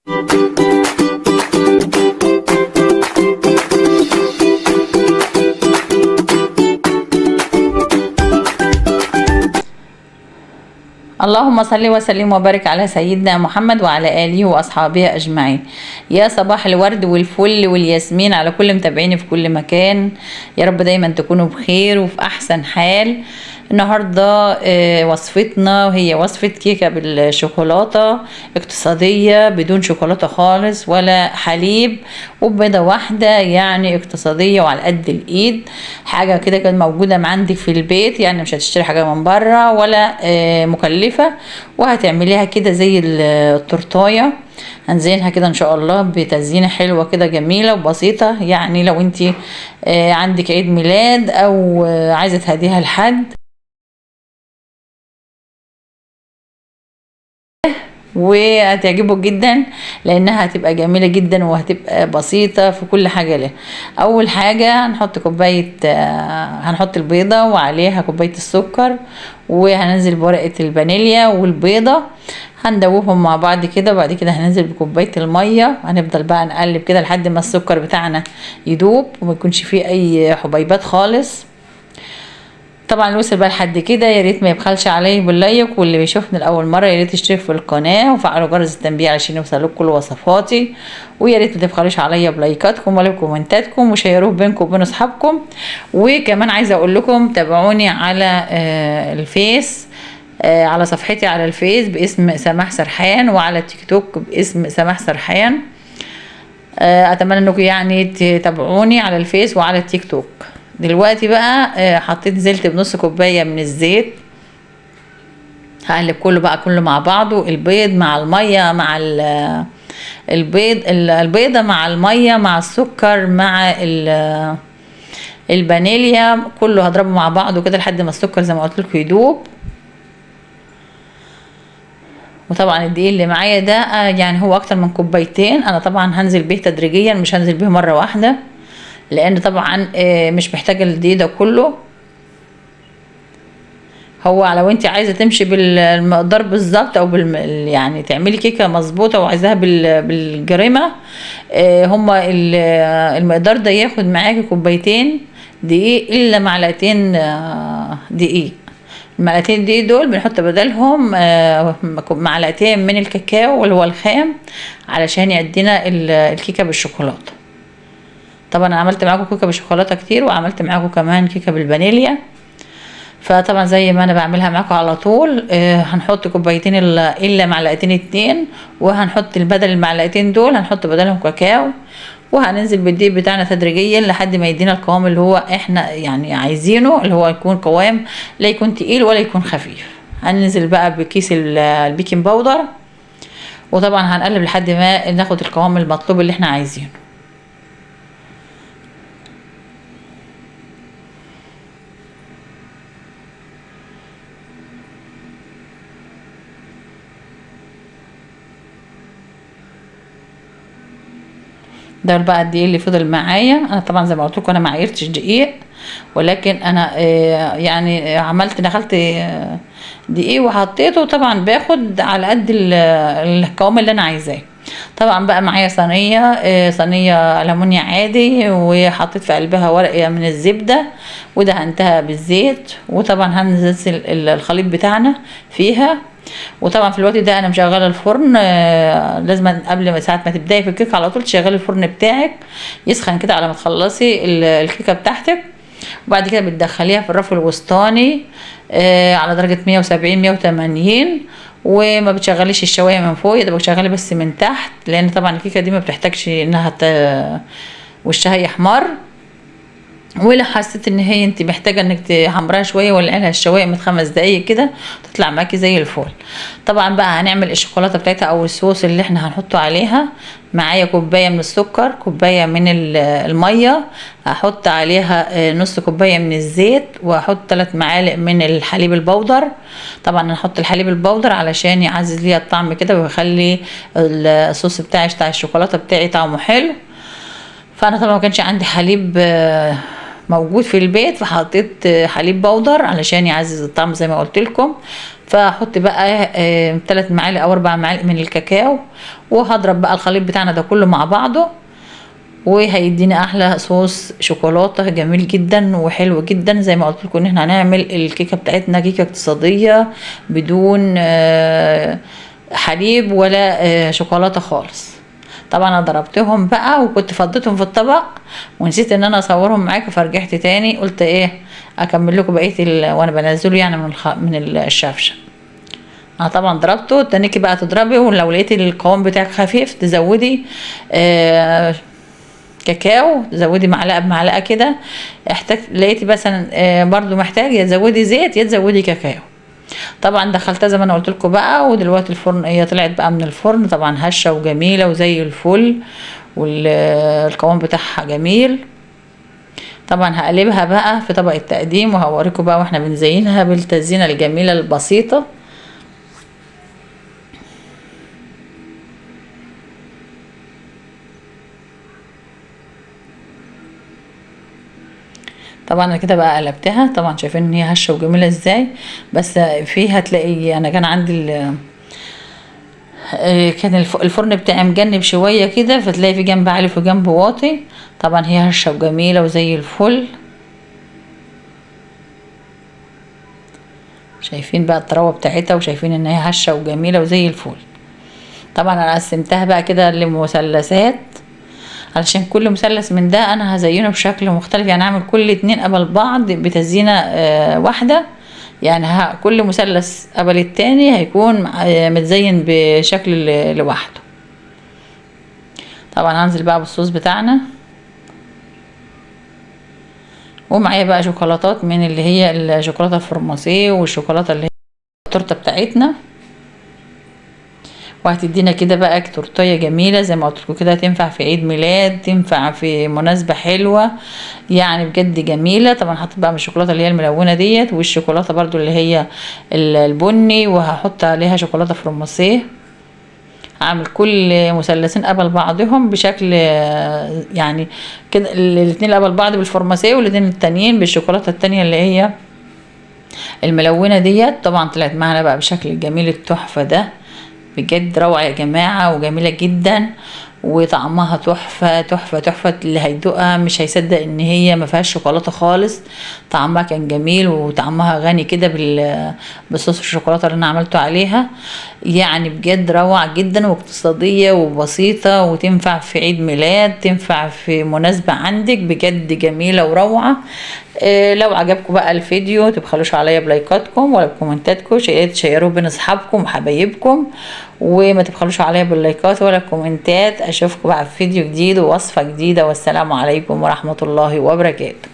اللهم صل وسلم وبارك على سيدنا محمد وعلى آله وأصحابه أجمعين. يا صباح الورد والفل والياسمين على كل متابعيني في كل مكان، يا رب دايما تكونوا بخير وفي أحسن حال. النهاردة وصفتنا وهي وصفة كيكة بالشوكولاتة اقتصادية بدون شوكولاتة خالص ولا حليب، وبيضة واحدة، يعني اقتصادية وعلى قد الإيد. حاجة كده كانت موجودة عندك في البيت، يعني مش هتشتري حاجة من بره ولا مكلفة، وهتعمليها كده زي التورتاية. هنزينها كده ان شاء الله بتزيينه حلوه كده جميله وبسيطه، يعني لو انت عندك عيد ميلاد او عايزه تهديها لحد، وهتعجبه جدا لانها هتبقى جميله جدا وهتبقى بسيطه في كل حاجه لها. اول حاجه هنحط كوبايه، هنحط البيضه وعليها كوبايه السكر، وهننزل بورقه الفانيليا والبيضه، هندوبهم مع بعض كده. وبعد كده هننزل بكوبايه الميه، هنفضل بقى نقلب كده لحد ما السكر بتاعنا يدوب وما يكونش فيه اي حبيبات خالص. طبعا وصل بقى لحد كده، يا ريت ما يبخلش عليه باللايك، واللي بيشوفني لاول مره يا ريت يشترك في القناه وفعلوا جرس التنبيه علشان يوصلكوا كل وصفاتي، ويا ريت ما تبخلوش عليا بلايكاتكم ولا بكومنتاتكم، وشيروه بينكم وبين اصحابكم. وكمان عايزه اقول لكم تابعوني على الفيس، على صفحتي على الفيس باسم سماح سرحان، وعلى التيك توك باسم سماح سرحان. اتمنى انكم يعني تتابعوني على الفيس وعلى التيك توك. دلوقتي بقى حطيت زلت بنص كوبايه من الزيت، هقلب كله مع بعضه، البيض مع الميه مع البيضه مع الميه مع السكر مع الفانيليا، كله هضربه مع بعضه كده لحد ما السكر زي ما قلت لكم يدوب. وطبعا الدقيق اللي معايا ده يعني هو اكتر من كوبايتين، انا طبعا هنزل بيه تدريجيا، مش هنزل بيه مره واحده، لان طبعا مش محتاجه الدقيق ده كله. هو لو انت عايزه تمشي بالمقدار بالظبط او يعني تعملي كيكه مظبوطه وعايزاها بالجريمه، هما المقدار ده ياخد معاكي كوبايتين دقيق الا معلقتين دقيق. المعلقتين دي دول بنحط بدلهم معلقتين من الكاكاو اللي هو الخام، علشان يدينا الكيكه بالشوكولاته. طبعا انا عملت معاكم كيكه بالشوكولاته كتير، وعملت معاكم كمان كيكه بالفانيليا، فطبعا زي ما انا بعملها معاكم على طول. هنحط كوبايتين الا معلقتين اتنين، وهنحط بدل المعلقتين دول هنحط بدلهم كاكاو، وهننزل بالدقيق بتاعنا تدريجيا لحد ما يدينا القوام اللي هو احنا يعني عايزينه، اللي هو يكون قوام لا يكون تقيل ولا يكون خفيف. هننزل بقى بكيس البيكنج باودر، وطبعا هنقلب لحد ما ناخد القوام المطلوب اللي احنا عايزينه. ده بقى الدقيق اللي فضل معايا. انا طبعا زي ما قلت لكم انا ما عيرتش دقيق، ولكن انا يعني دخلت دقيق وحطيته، طبعا باخد على قد القوام اللي انا عايزاه. طبعا بقى معايا صينيه ألمونيا عادي، وحطيت في قلبها ورقه من الزبده ودهنتها بالزيت، وطبعا هنزل الخليط بتاعنا فيها. وطبعا في الوقت ده انا مشغله الفرن، لازم قبل ما ساعه ما تبداي في الكيكه على طول تشغلي الفرن بتاعك يسخن كده على ما تخلصي الكيكه بتاعتك. وبعد كده بتدخليها في الرف الوسطاني على درجه 170 180، وما بتشغليش الشوايه من فوق، يا دوبك بتشغلي بس من تحت، لان طبعا الكيكه دي ما بتحتاجش انها وشها يحمر. ولو حسيت ان هي انت محتاجه انك تحمرها شويه ولا لها الشوايه من 5 دقايق كده تطلع معاكي زي الفل. طبعا بقى هنعمل الشوكولاته بتاعتها او الصوص اللي احنا هنحطه عليها. معايا كوبايه من السكر، كوبايه من الميه، هحط عليها نص كوبايه من الزيت، وهحط 3 معالق من الحليب البودر. طبعا هنحط الحليب البودر علشان يعزز ليها الطعم كده ويخلي الصوص بتاع الشوكولاته بتاعي طعمه حلو. فانا طبعا ما كانش عندي حليب موجود في البيت، فحطيت حليب بودر علشان يعزز الطعم زي ما قلت لكم. فهحط بقى 3 معالق او 4 معالق من الكاكاو، وهضرب بقى الخليط بتاعنا ده كله مع بعضه، وهيدينا احلى صوص شوكولاته جميل جدا وحلو جدا. زي ما قلت لكم ان احنا هنعمل الكيكه بتاعتنا كيكه اقتصاديه بدون حليب ولا شوكولاته خالص. طبعا انا ضربتهم بقى وكنت فضيتهم في الطبق ونسيت ان انا اصورهم معاكم، فرجعت تاني قلت ايه اكمل لكم بقيه وانا بنزله يعني من الشفشه. انا طبعا ضربته، تانيكي بقى تضربي، ولو لقيتي القوام بتاعك خفيف تزودي كاكاو، تزودي معلقه بمعلقه كده. لقيتي مثلا برضو محتاج يا تزودي زيت يا تزودي كاكاو. طبعا دخلتها زي ما انا قلت لكم بقى، ودلوقتي الفرن هي طلعت بقى من الفرن طبعا هشه وجميله وزي الفل، والقوام بتاعها جميل. طبعا هقلبها بقى في طبق التقديم وهوريكم بقى واحنا بنزينها بالتزيينه الجميله البسيطه. طبعا انا كده بقى قلبتها، طبعا شايفين ان هي هشه وجميله ازاي. بس فيها تلاقي انا كان عندي كان الفرن بتاعي مجنب شويه كده، فتلاقي في جنب عالي وفي جنب واطي. طبعا هي هشه وجميله وزي الفل. شايفين بقى الطراوه بتاعتها، وشايفين ان هي هشه وجميله وزي الفل. طبعا انا قسمتها بقى كده لمثلثات، علشان كل مثلث من ده انا هزينه بشكل مختلف، يعني هعمل كل 2 قبل بعض بتزيينه واحده. يعني كل مثلث قبل التاني هيكون متزين بشكل لوحده. طبعا هنزل بقى بالصوص بتاعنا، ومعايا بقى شوكولاتات من اللي هي الشوكولاته الفرماسيه والشوكولاته اللي هي التورته بتاعتنا، وهتدينا كده بقى تورتيه جميله زي ما قلت لكم كده، تنفع في عيد ميلاد، تنفع في مناسبه حلوه يعني بجد جميله. طبعا هحط بقى من الشوكولاته اللي هي الملونه ديت، والشوكولاته برضو اللي هي البني، وهحط عليها شوكولاته فرماسيه. هعمل كل مثلثين قبل بعضهم بشكل يعني كده، الاتنين قبل بعض بالفرماسيه، والاتنين التانيين بالشوكولاته التانيه اللي هي الملونه ديت. طبعا طلعت معانا بقى بشكل الجميل التحفه ده، بجد روعة يا جماعة وجميلة جدا، وطعمها تحفة تحفة تحفة. اللي هيدوقها مش هيصدق ان هي ما فيهاش شوكولاتة خالص. طعمها كان جميل وطعمها غني كده بالصوص الشوكولاتة اللي انا عملته عليها. يعني بجد روعة جدا واقتصادية وبسيطة، وتنفع في عيد ميلاد، تنفع في مناسبة عندك، بجد جميلة وروعة. لو عجبكم بقى الفيديو تبخلوش عليا بلايكاتكم ولا بكومنتاتكم، تشيروه بين اصحابكم وحبايبكم، وما تبخلوش عليا باللايكات ولا الكومنتات. اشوفكم بقى في فيديو جديد ووصفة جديدة، والسلام عليكم ورحمة الله وبركاته.